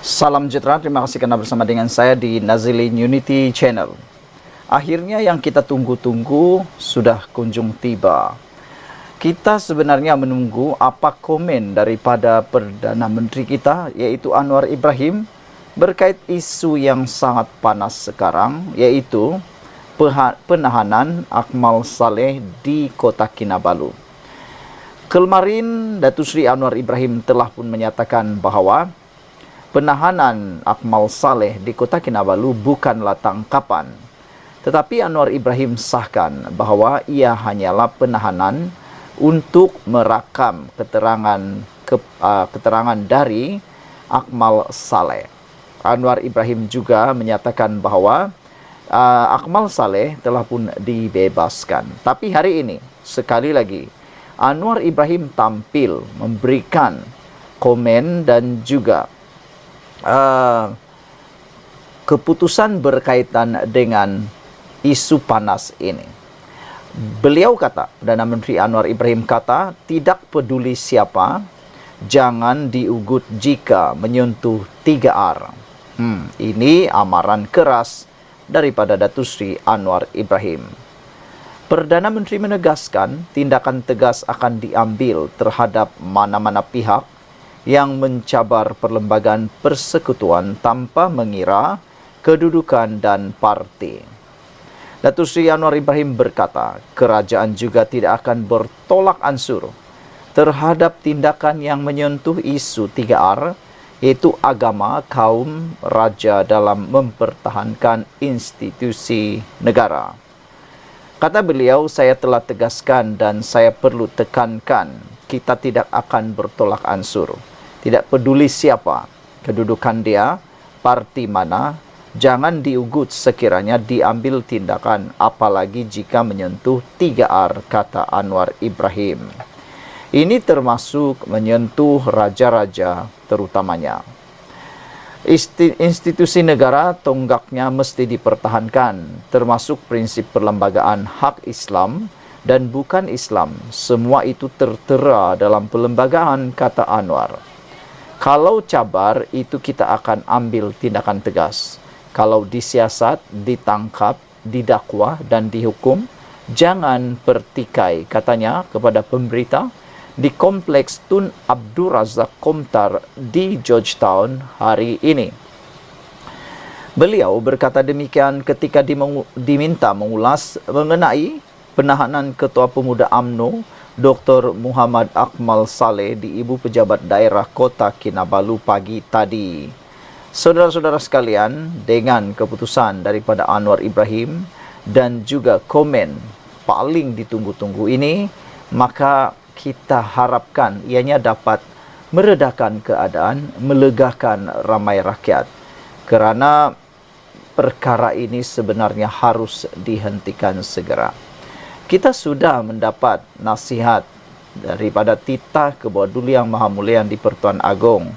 Salam sejahtera, terima kasih karena bersama dengan saya di Nazilin Unity Channel. Akhirnya yang kita tunggu-tunggu sudah kunjung tiba. Kita sebenarnya menunggu apa komen daripada Perdana Menteri kita, yaitu Anwar Ibrahim, berkait isu yang sangat panas sekarang, yaitu penahanan Akmal Saleh di Kota Kinabalu. Kemarin Datuk Seri Anwar Ibrahim telah pun menyatakan bahawa penahanan Akmal Saleh di Kota Kinabalu bukanlah tangkapan. Tetapi Anwar Ibrahim sahkan bahawa ia hanyalah penahanan untuk merakam keterangan dari Akmal Saleh. Anwar Ibrahim juga menyatakan bahawa Akmal Saleh telah pun dibebaskan. Tapi hari ini, sekali lagi, Anwar Ibrahim tampil memberikan komen dan juga keputusan berkaitan dengan isu panas ini. Beliau kata, Perdana Menteri Anwar Ibrahim kata, tidak peduli siapa, jangan diugut jika menyentuh 3R. Ini amaran keras daripada Datuk Seri Anwar Ibrahim. Perdana Menteri menegaskan tindakan tegas akan diambil terhadap mana-mana pihak yang mencabar perlembagaan persekutuan tanpa mengira kedudukan dan parti. Datuk Seri Anwar Ibrahim berkata, kerajaan juga tidak akan bertolak ansur terhadap tindakan yang menyentuh isu 3R, iaitu agama, kaum, raja dalam mempertahankan institusi negara. Kata beliau, saya telah tegaskan dan saya perlu tekankan, kita tidak akan bertolak ansur. Tidak peduli siapa, kedudukan dia, parti mana, jangan diugut sekiranya diambil tindakan, apalagi jika menyentuh 3R, kata Anwar Ibrahim. Ini termasuk menyentuh raja-raja terutamanya. Institusi negara tonggaknya mesti dipertahankan, termasuk prinsip perlembagaan hak Islam dan bukan Islam. Semua itu tertera dalam perlembagaan, kata Anwar. Kalau cabar, itu kita akan ambil tindakan tegas. Kalau disiasat, ditangkap, didakwa dan dihukum, jangan pertikai, katanya kepada pemberita di Kompleks Tun Abdul Razak Komtar di Georgetown hari ini. Beliau berkata demikian ketika diminta mengulas mengenai penahanan Ketua Pemuda UMNO Dr. Muhammad Akmal Saleh di Ibu Pejabat Daerah Kota Kinabalu pagi tadi. Saudara-saudara sekalian, dengan keputusan daripada Anwar Ibrahim dan juga komen paling ditunggu-tunggu ini, maka kita harapkan ianya dapat meredakan keadaan, melegakan ramai rakyat. Kerana perkara ini sebenarnya harus dihentikan segera. Kita sudah mendapat nasihat daripada titah Kebawah Duli Yang Maha Mulia di Pertuan Agong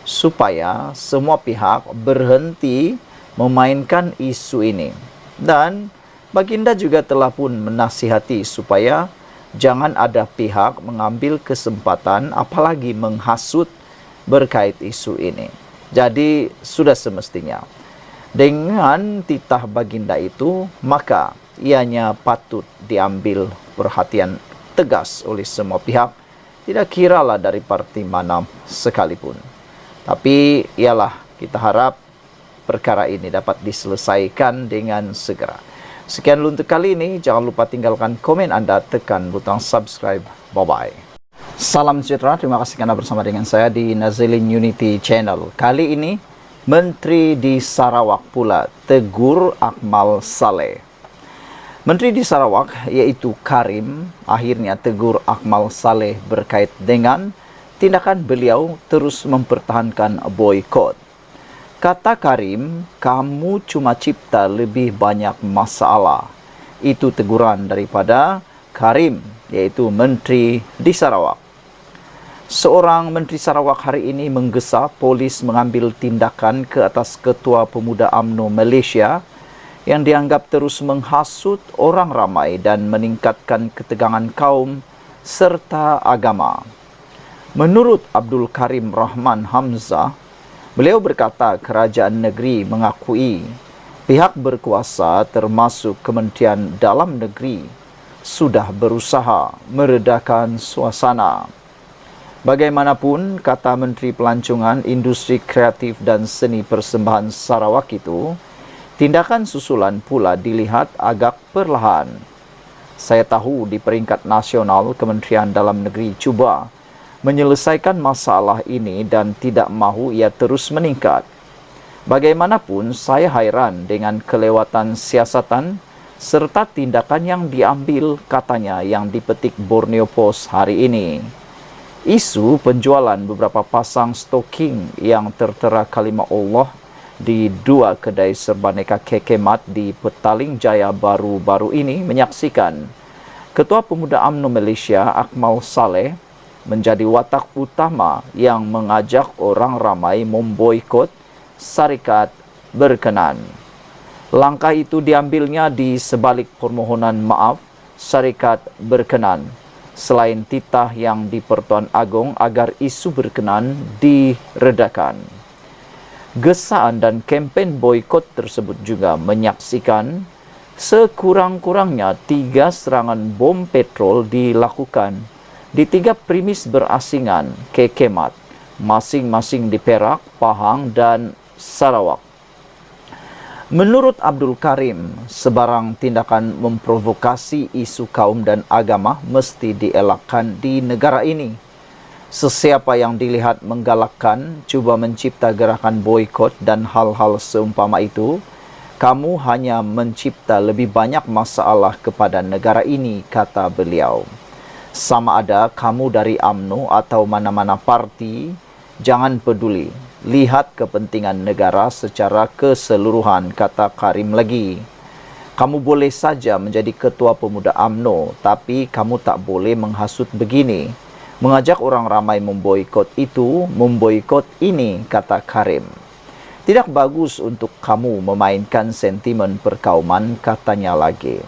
supaya semua pihak berhenti memainkan isu ini. Dan Baginda juga telah pun menasihati supaya jangan ada pihak mengambil kesempatan apalagi menghasut berkait isu ini. Jadi sudah semestinya dengan titah Baginda itu, maka ianya patut diambil perhatian tegas oleh semua pihak, tidak kiralah dari parti mana sekalipun. Tapi ialah kita harap perkara ini dapat diselesaikan dengan segera. Sekian dulu untuk kali ini, jangan lupa tinggalkan komen anda, tekan butang subscribe. Bye-bye. Salam sejahtera, terima kasih karena bersama dengan saya di Nazilin Unity Channel. Kali ini, Menteri di Sarawak pula tegur Akmal Saleh. Menteri di Sarawak, iaitu Karim, akhirnya tegur Akmal Saleh berkait dengan tindakan beliau terus mempertahankan boikot. Kata Karim, kamu cuma cipta lebih banyak masalah. Itu teguran daripada Karim, iaitu Menteri di Sarawak. Seorang Menteri Sarawak hari ini menggesa polis mengambil tindakan ke atas Ketua Pemuda UMNO Malaysia yang dianggap terus menghasut orang ramai dan meningkatkan ketegangan kaum serta agama. Menurut Abdul Karim Rahman Hamzah, Beliau berkata kerajaan negeri mengakui pihak berkuasa termasuk Kementerian Dalam Negeri sudah berusaha meredakan suasana. Bagaimanapun, kata Menteri Pelancongan Industri Kreatif dan Seni Persembahan Sarawak itu, tindakan susulan pula dilihat agak perlahan. Saya tahu di peringkat nasional Kementerian Dalam Negeri cuba menyelesaikan masalah ini dan tidak mahu ia terus meningkat. Bagaimanapun, saya hairan dengan kelewatan siasatan serta tindakan yang diambil, katanya, yang dipetik Borneo Post hari ini. Isu penjualan beberapa pasang stoking yang tertera kalimah Allah di 2 kedai serbaneka Kekemat di Petaling Jaya baru-baru ini menyaksikan Ketua Pemuda UMNO Malaysia Akmal Saleh menjadi watak utama yang mengajak orang ramai memboikot syarikat berkenan. Langkah itu diambilnya di sebalik permohonan maaf syarikat berkenan, selain titah yang di Pertuan Agong agar isu berkenan diredakan. Gesaan dan kempen boikot tersebut juga menyaksikan sekurang-kurangnya 3 serangan bom petrol dilakukan di 3 premis berasingan Kekemat, masing-masing di Perak, Pahang dan Sarawak. Menurut Abdul Karim, sebarang tindakan memprovokasi isu kaum dan agama mesti dielakkan di negara ini. Sesiapa yang dilihat menggalakkan, cuba mencipta gerakan boikot dan hal-hal seumpama itu, kamu hanya mencipta lebih banyak masalah kepada negara ini, kata beliau. Sama ada kamu dari UMNO atau mana-mana parti, jangan peduli. Lihat kepentingan negara secara keseluruhan, kata Karim lagi. Kamu boleh saja menjadi ketua pemuda UMNO, tapi kamu tak boleh menghasut begini. Mengajak orang ramai memboikot itu, memboikot ini, kata Karim. Tidak bagus untuk kamu memainkan sentimen perkauman, katanya lagi.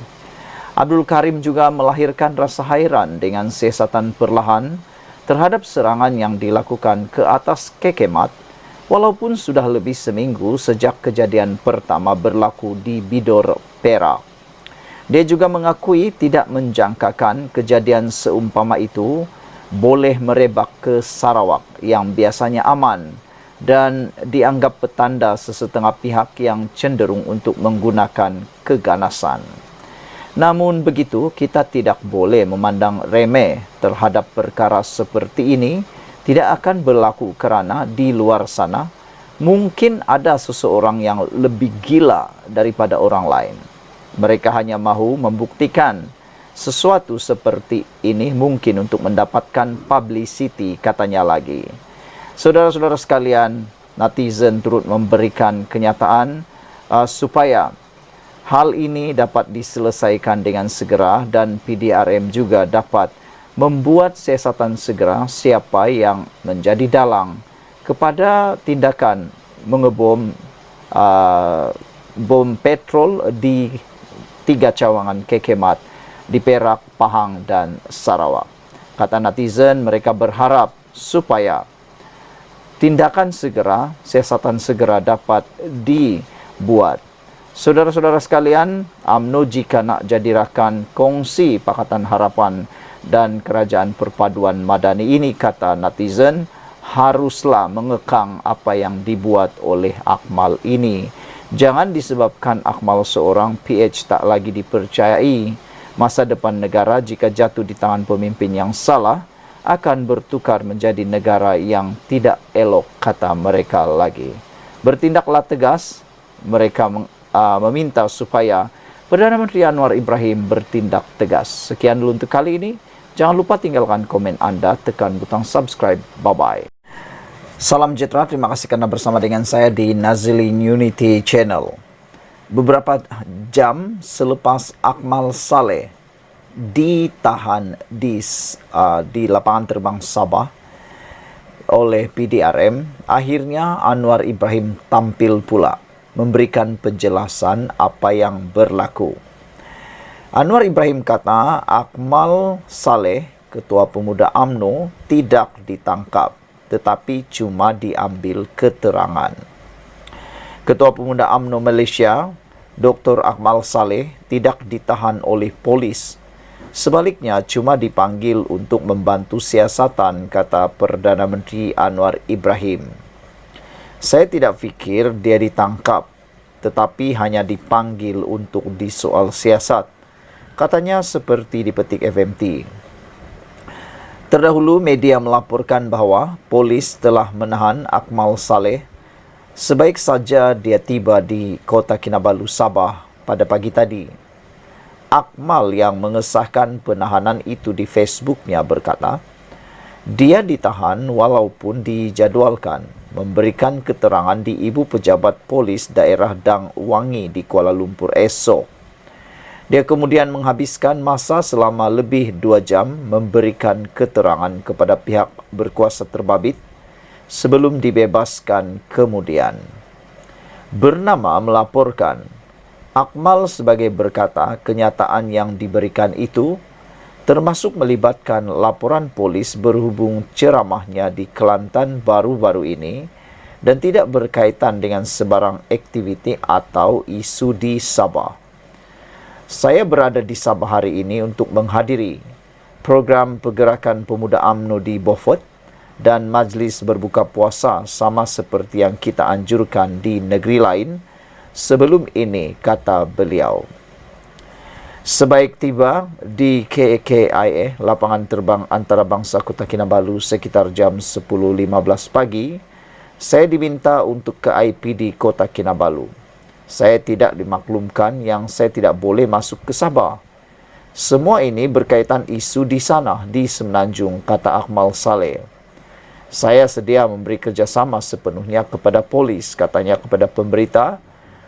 Abdul Karim juga melahirkan rasa hairan dengan siasatan perlahan terhadap serangan yang dilakukan ke atas Kekemat, walaupun sudah lebih seminggu sejak kejadian pertama berlaku di Bidor, Perak. Dia juga mengakui tidak menjangkakan kejadian seumpama itu boleh merebak ke Sarawak yang biasanya aman dan dianggap petanda sesetengah pihak yang cenderung untuk menggunakan keganasan. Namun begitu, kita tidak boleh memandang remeh terhadap perkara seperti ini. Tidak akan berlaku kerana di luar sana mungkin ada seseorang yang lebih gila daripada orang lain. Mereka hanya mahu membuktikan sesuatu seperti ini mungkin untuk mendapatkan publicity, katanya lagi. Saudara-saudara sekalian, netizen turut memberikan kenyataan supaya hal ini dapat diselesaikan dengan segera dan PDRM juga dapat membuat siasatan segera siapa yang menjadi dalang kepada tindakan mengebom bom petrol di 3 cawangan Kekemat di Perak, Pahang dan Sarawak. Kata netizen, mereka berharap supaya tindakan segera, siasatan segera dapat dibuat. Saudara-saudara sekalian, UMNO jika nak jadi rakan kongsi Pakatan Harapan dan Kerajaan Perpaduan Madani ini, kata netizen, haruslah mengekang apa yang dibuat oleh Akmal ini. Jangan disebabkan Akmal seorang PH tak lagi dipercayai. Masa depan negara jika jatuh di tangan pemimpin yang salah akan bertukar menjadi negara yang tidak elok, kata mereka lagi. Bertindaklah tegas, mereka meminta supaya Perdana Menteri Anwar Ibrahim bertindak tegas. Sekian dulu untuk kali ini. Jangan lupa tinggalkan komen Anda, tekan butang subscribe. Bye-bye. Salam sejahtera, terima kasih karena bersama dengan saya di Nazilin Unity Channel. Beberapa jam selepas Akmal Saleh ditahan di lapangan terbang Sabah oleh PDRM, akhirnya Anwar Ibrahim tampil pula memberikan penjelasan apa yang berlaku. Anwar Ibrahim kata Akmal Saleh, Ketua Pemuda UMNO, tidak ditangkap. tetapi cuma diambil keterangan. Ketua Pemuda UMNO Malaysia, Dr. Akmal Saleh, tidak ditahan oleh polis. Sebaliknya, cuma dipanggil untuk membantu siasatan, kata Perdana Menteri Anwar Ibrahim. Saya tidak fikir dia ditangkap, tetapi hanya dipanggil untuk disoal siasat, katanya seperti dipetik FMT. Terdahulu, media melaporkan bahawa polis telah menahan Akmal Saleh. Sebaik saja dia tiba di Kota Kinabalu, Sabah pada pagi tadi. Akmal yang mengesahkan penahanan itu di Facebooknya berkata, dia ditahan walaupun dijadualkan memberikan keterangan di Ibu Pejabat Polis Daerah Dang Wangi di Kuala Lumpur esok. Dia kemudian menghabiskan masa selama lebih 2 jam memberikan keterangan kepada pihak berkuasa terbabit sebelum dibebaskan kemudian. Bernama melaporkan, Akmal sebagai berkata kenyataan yang diberikan itu termasuk melibatkan laporan polis berhubung ceramahnya di Kelantan baru-baru ini dan tidak berkaitan dengan sebarang aktiviti atau isu di Sabah. Saya berada di Sabah hari ini untuk menghadiri program Pergerakan Pemuda UMNO di Beaufort dan majlis berbuka puasa sama seperti yang kita anjurkan di negeri lain sebelum ini, kata beliau. Sebaik tiba di KKIA, lapangan terbang antarabangsa Kota Kinabalu sekitar jam 10.15 pagi, saya diminta untuk ke IPD Kota Kinabalu. Saya tidak dimaklumkan yang saya tidak boleh masuk ke Sabah. Semua ini berkaitan isu di sana, di Semenanjung, kata Akmal Saleh. Saya sedia memberi kerjasama sepenuhnya kepada polis, katanya kepada pemberita,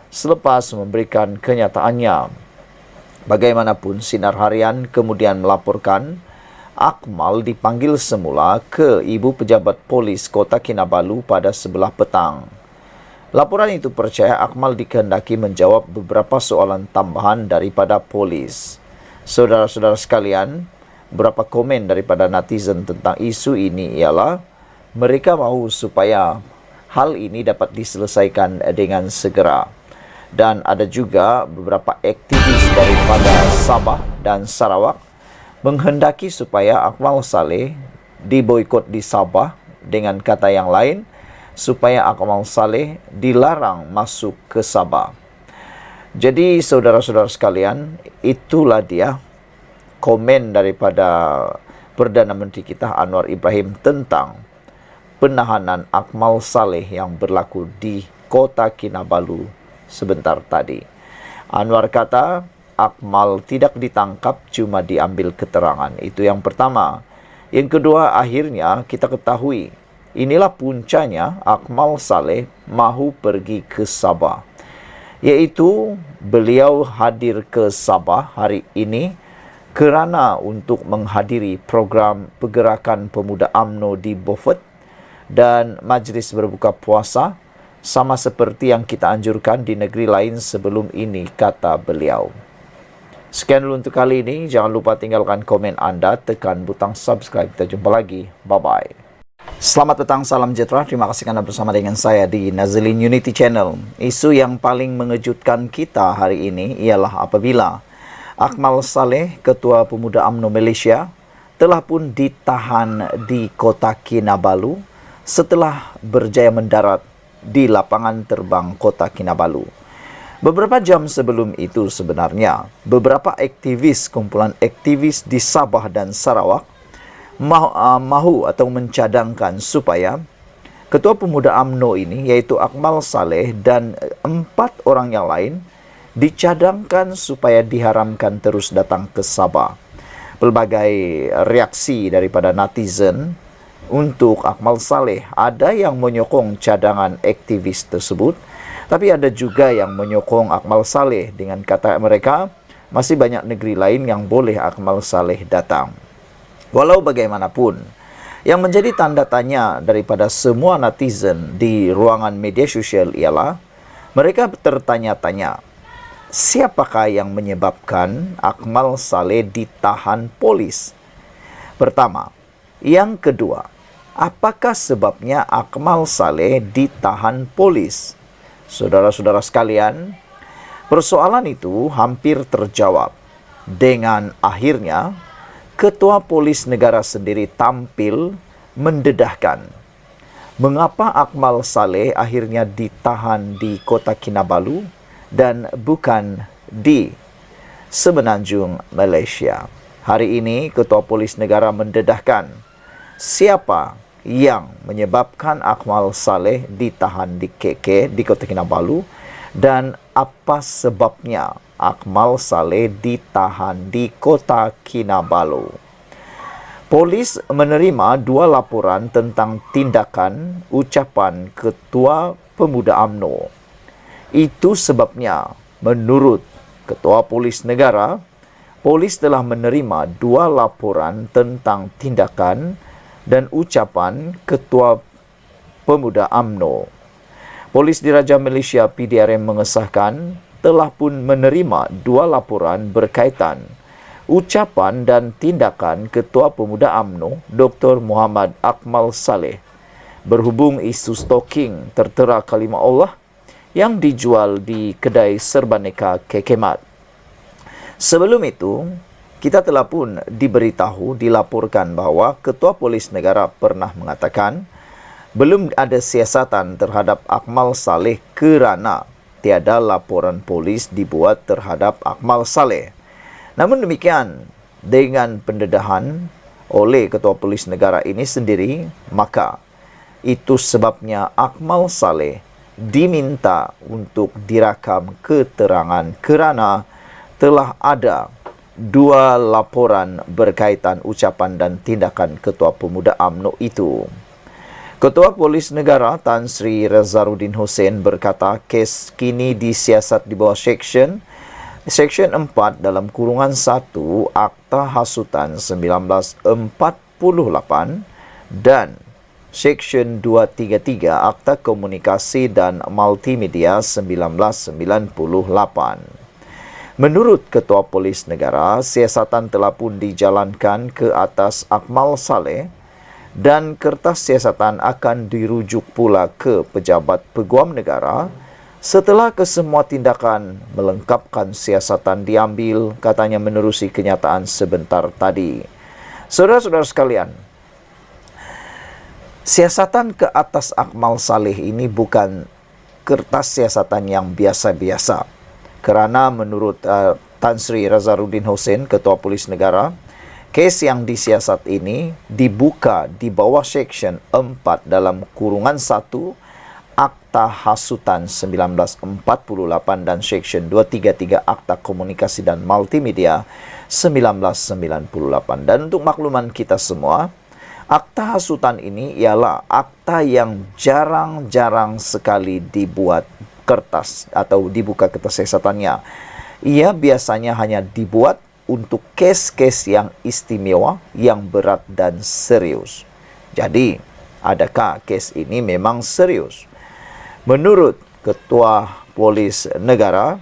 selepas memberikan kenyataannya. Bagaimanapun, Sinar Harian kemudian melaporkan Akmal dipanggil semula ke Ibu Pejabat Polis Kota Kinabalu pada sebelah petang. Laporan itu percaya Akmal dikehendaki menjawab beberapa soalan tambahan daripada polis. Saudara-saudara sekalian, beberapa komen daripada netizen tentang isu ini ialah mereka mahu supaya hal ini dapat diselesaikan dengan segera. Dan ada juga beberapa aktivis daripada Sabah dan Sarawak menghendaki supaya Akmal Saleh diboikot di Sabah, dengan kata yang lain, supaya Akmal Saleh dilarang masuk ke Sabah. Jadi saudara-saudara sekalian, itulah dia komen daripada Perdana Menteri kita Anwar Ibrahim tentang penahanan Akmal Saleh yang berlaku di Kota Kinabalu sebentar tadi. Anwar kata Akmal tidak ditangkap, cuma diambil keterangan. Itu yang pertama. Yang kedua, akhirnya kita ketahui inilah puncanya Akmal Saleh mahu pergi ke Sabah, iaitu beliau hadir ke Sabah hari ini kerana untuk menghadiri program Pergerakan Pemuda UMNO di Beaufort dan majlis berbuka puasa sama seperti yang kita anjurkan di negeri lain sebelum ini, kata beliau. Sekian dulu untuk kali ini. Jangan lupa tinggalkan komen anda, tekan butang subscribe. Kita jumpa lagi. Bye-bye. Selamat petang, salam sejahtera. Terima kasih Anda bersama dengan saya di Nazlin Unity Channel. Isu yang paling mengejutkan kita hari ini ialah apabila Akmal Saleh, Ketua Pemuda UMNO Malaysia, telah pun ditahan di Kota Kinabalu setelah berjaya mendarat di lapangan terbang Kota Kinabalu. Beberapa jam sebelum itu sebenarnya, beberapa aktivis, kumpulan aktivis di Sabah dan Sarawak mahu atau mencadangkan supaya Ketua Pemuda UMNO ini, yaitu Akmal Saleh dan 4 orang yang lain, dicadangkan supaya diharamkan terus datang ke Sabah. Pelbagai reaksi daripada netizen untuk Akmal Saleh. Ada yang menyokong cadangan aktivis tersebut, tapi ada juga yang menyokong Akmal Saleh dengan kata mereka, masih banyak negeri lain yang boleh Akmal Saleh datang. Walau bagaimanapun, yang menjadi tanda tanya daripada semua netizen di ruangan media sosial ialah mereka tertanya-tanya, siapakah yang menyebabkan Akmal Saleh ditahan polis? Pertama. Yang kedua, Apakah sebabnya Akmal Saleh ditahan polis? Saudara-saudara sekalian, persoalan itu hampir terjawab dengan akhirnya Ketua Polis Negara sendiri tampil mendedahkan mengapa Akmal Saleh akhirnya ditahan di Kota Kinabalu dan bukan di Semenanjung, Malaysia. Hari ini Ketua Polis Negara mendedahkan siapa yang menyebabkan Akmal Saleh ditahan di KK di Kota Kinabalu dan apa sebabnya Akmal Saleh ditahan di Kota Kinabalu. Polis menerima 2 laporan tentang tindakan ucapan Ketua Pemuda UMNO. Itu sebabnya menurut Ketua Polis Negara, polis telah menerima 2 laporan tentang tindakan dan ucapan Ketua Pemuda UMNO. Polis Diraja Malaysia PDRM mengesahkan telah pun menerima 2 laporan berkaitan ucapan dan tindakan Ketua Pemuda UMNO Dr. Muhammad Akmal Saleh berhubung isu stalking tertera kalimah Allah yang dijual di kedai Serbaneka Kekemat. Sebelum itu, kita telah pun dilaporkan bahawa Ketua Polis Negara pernah mengatakan belum ada siasatan terhadap Akmal Saleh kerana tiada laporan polis dibuat terhadap Akmal Saleh. Namun demikian, dengan pendedahan oleh Ketua Polis Negara ini sendiri, maka itu sebabnya Akmal Saleh diminta untuk dirakam keterangan kerana telah ada 2 laporan berkaitan ucapan dan tindakan Ketua Pemuda UMNO itu. Ketua Polis Negara Tan Sri Razaruddin Hussein berkata kes kini disiasat di bawah Seksyen 4 dalam kurungan 1 Akta Hasutan 1948 dan Seksyen 233 Akta Komunikasi dan Multimedia 1998. Menurut Ketua Polis Negara, siasatan telah pun dijalankan ke atas Akmal Saleh dan kertas siasatan akan dirujuk pula ke Pejabat Peguam Negara setelah kesemua tindakan melengkapkan siasatan diambil, katanya menerusi kenyataan sebentar tadi. Saudara-saudara sekalian, siasatan ke atas Akmal Saleh ini bukan kertas siasatan yang biasa-biasa. Kerana menurut Tan Sri Razaruddin Hussein, Ketua Polis Negara, kes yang disiasat ini dibuka di bawah Seksyen 4 dalam kurungan 1 Akta Hasutan 1948 dan Seksyen 233 Akta Komunikasi dan Multimedia 1998. Dan untuk makluman kita semua, Akta Hasutan ini ialah akta yang jarang-jarang sekali dibuat kertas atau dibuka kertas siasatannya. Ia biasanya hanya dibuat untuk kes-kes yang istimewa, yang berat dan serius. Jadi, adakah kes ini memang serius? Menurut Ketua Polis Negara,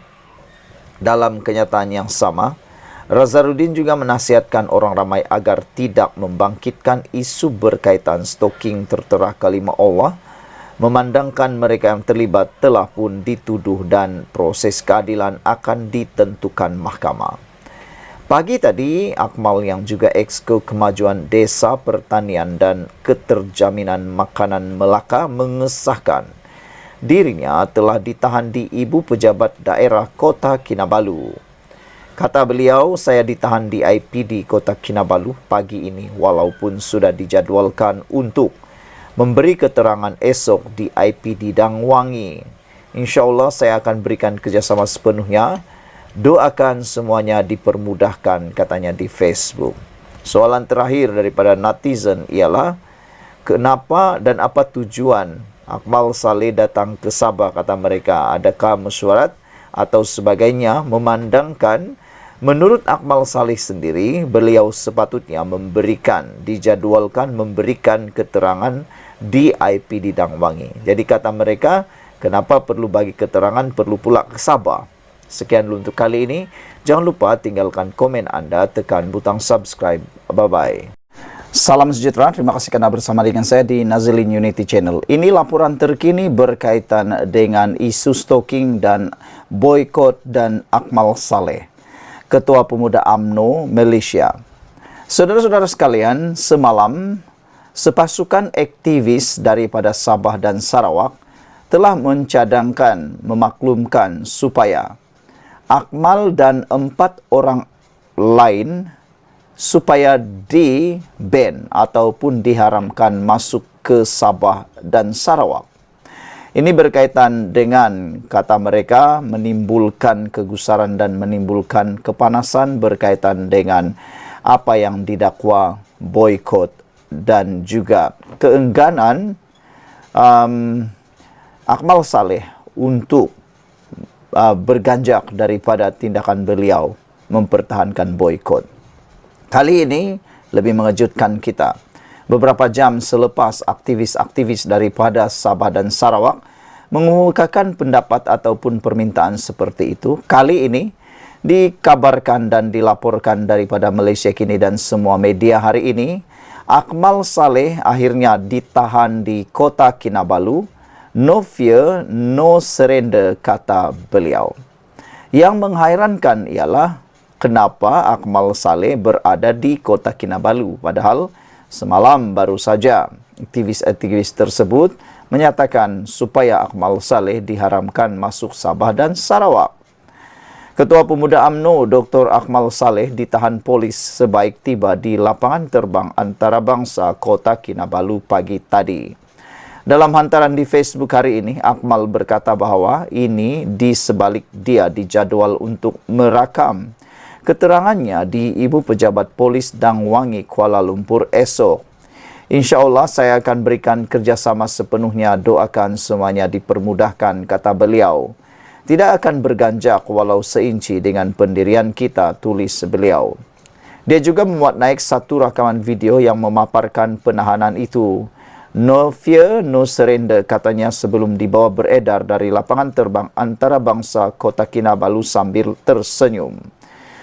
dalam kenyataan yang sama, Razaruddin juga menasihatkan orang ramai agar tidak membangkitkan isu berkaitan stalking tertera kalimah Allah, memandangkan mereka yang terlibat telah pun dituduh dan proses keadilan akan ditentukan mahkamah. Pagi tadi, Akmal yang juga Exco Kemajuan Desa Pertanian dan Keterjaminan Makanan Melaka mengesahkan dirinya telah ditahan di Ibu Pejabat Daerah Kota Kinabalu. Kata beliau, saya ditahan di IPD Kota Kinabalu pagi ini walaupun sudah dijadualkan untuk memberi keterangan esok di IPD Dangwangi. InsyaAllah saya akan berikan kerjasama sepenuhnya. Doakan semuanya dipermudahkan, katanya di Facebook. Soalan terakhir daripada netizen ialah, kenapa dan apa tujuan Akmal Saleh datang ke Sabah, kata mereka. Adakah mesyuarat atau sebagainya, memandangkan menurut Akmal Saleh sendiri, beliau sepatutnya dijadwalkan memberikan keterangan di IPD Dangwangi. Jadi kata mereka, kenapa perlu bagi keterangan, perlu pula ke Sabah. Sekian dulu untuk kali ini. Jangan lupa tinggalkan komen anda, tekan butang subscribe. Bye-bye. Salam sejahtera, terima kasih karena bersama dengan saya di Nazilin Unity Channel. Ini laporan terkini berkaitan dengan isu stalking dan boykot dan Akmal Saleh, Ketua Pemuda UMNO Malaysia. Saudara-saudara sekalian, semalam sepasukan aktivis daripada Sabah dan Sarawak telah mencadangkan, memaklumkan supaya Akmal dan 4 orang lain supaya di-ban ataupun diharamkan masuk ke Sabah dan Sarawak. Ini berkaitan dengan, kata mereka, menimbulkan kegusaran dan menimbulkan kepanasan berkaitan dengan apa yang didakwa boykot dan juga keengganan Akmal Saleh untuk berganjak daripada tindakan beliau mempertahankan boykot. Kali ini lebih mengejutkan kita. Beberapa jam selepas aktivis-aktivis daripada Sabah dan Sarawak mengemukakan pendapat ataupun permintaan seperti itu, kali ini dikabarkan dan dilaporkan daripada Malaysia Kini dan semua media hari ini, Akmal Saleh akhirnya ditahan di Kota Kinabalu. No fear, no surrender, kata beliau. Yang menghairankan ialah kenapa Akmal Saleh berada di Kota Kinabalu, padahal semalam baru saja aktivis-aktivis tersebut menyatakan supaya Akmal Saleh diharamkan masuk Sabah dan Sarawak. Ketua Pemuda UMNO Dr. Akmal Saleh ditahan polis sebaik tiba di lapangan terbang antarabangsa Kota Kinabalu pagi tadi. Dalam hantaran di Facebook hari ini, Akmal berkata bahawa ini di sebalik dia dijadual untuk merakam keterangannya di Ibu Pejabat Polis Dang Wangi, Kuala Lumpur esok. InsyaAllah saya akan berikan kerjasama sepenuhnya, doakan semuanya dipermudahkan, kata beliau. Tidak akan berganjak walau seinci dengan pendirian kita, tulis beliau. Dia juga memuat naik satu rakaman video yang memaparkan penahanan itu. No fear, no surrender, katanya sebelum dibawa beredar dari lapangan terbang antarabangsa Kota Kinabalu sambil tersenyum.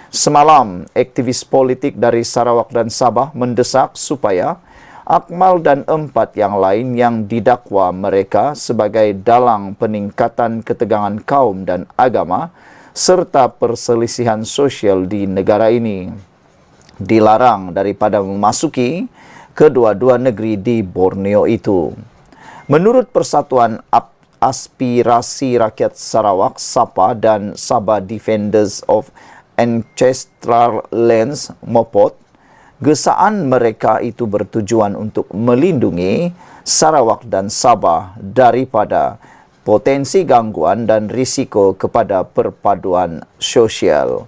Semalam, aktivis politik dari Sarawak dan Sabah mendesak supaya Akmal dan 4 yang lain yang didakwa mereka sebagai dalang peningkatan ketegangan kaum dan agama serta perselisihan sosial di negara ini dilarang daripada memasuki kedua-dua negeri di Borneo itu. Menurut Persatuan Aspirasi Rakyat Sarawak, SAPA dan Sabah Defenders of Ancestral Lands Mopot, gesaan mereka itu bertujuan untuk melindungi Sarawak dan Sabah daripada potensi gangguan dan risiko kepada perpaduan sosial.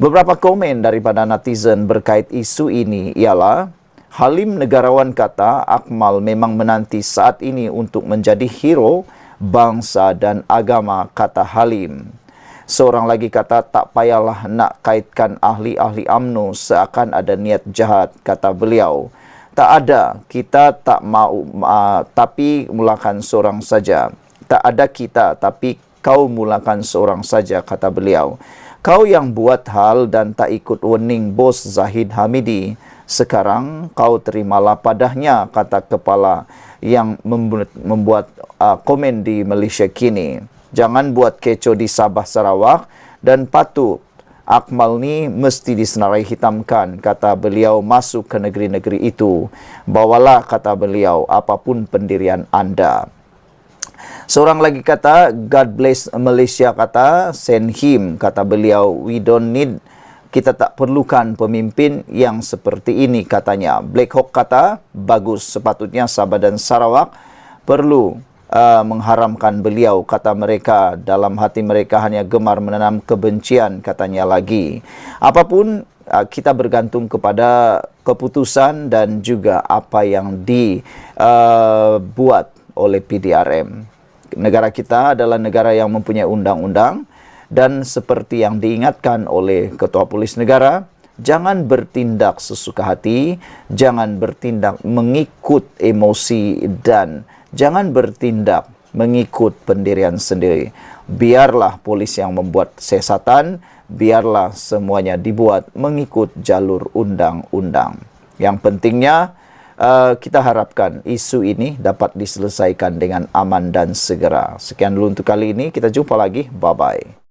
Beberapa komen daripada netizen berkait isu ini ialah, Halim negarawan kata Akmal memang menanti saat ini untuk menjadi hero bangsa dan agama, kata Halim. Seorang lagi kata, tak payahlah nak kaitkan ahli-ahli UMNO seakan ada niat jahat, kata beliau. Tak ada, kita tak mau, tapi mulakan seorang saja. Tak ada kita, tapi kau mulakan seorang saja, kata beliau. Kau yang buat hal dan tak ikut warning bos Zahid Hamidi. Sekarang kau terimalah padahnya, kata kepala yang membuat komen di Malaysia Kini. Jangan buat kecoh di Sabah Sarawak dan patut Akmal ni mesti disenarai hitamkan, kata beliau masuk ke negeri-negeri itu. Bawalah, kata beliau, apapun pendirian anda. Seorang lagi kata, God bless Malaysia, kata, send him, kata beliau, we don't need, kita tak perlukan pemimpin yang seperti ini, katanya. Black Hawk kata, bagus, sepatutnya Sabah dan Sarawak perlu mengharamkan beliau, kata mereka. Dalam hati mereka hanya gemar menanam kebencian, katanya lagi. Apapun, kita bergantung kepada keputusan dan juga apa yang dibuat oleh PDRM. Negara kita adalah negara yang mempunyai undang-undang dan seperti yang diingatkan oleh Ketua Polis Negara, jangan bertindak sesuka hati, jangan bertindak mengikut emosi dan jangan bertindak mengikut pendirian sendiri. Biarlah polis yang membuat siasatan, biarlah semuanya dibuat mengikut jalur undang-undang. Yang pentingnya kita harapkan isu ini dapat diselesaikan dengan aman dan segera. Sekian dulu untuk kali ini, kita jumpa lagi. Bye-bye.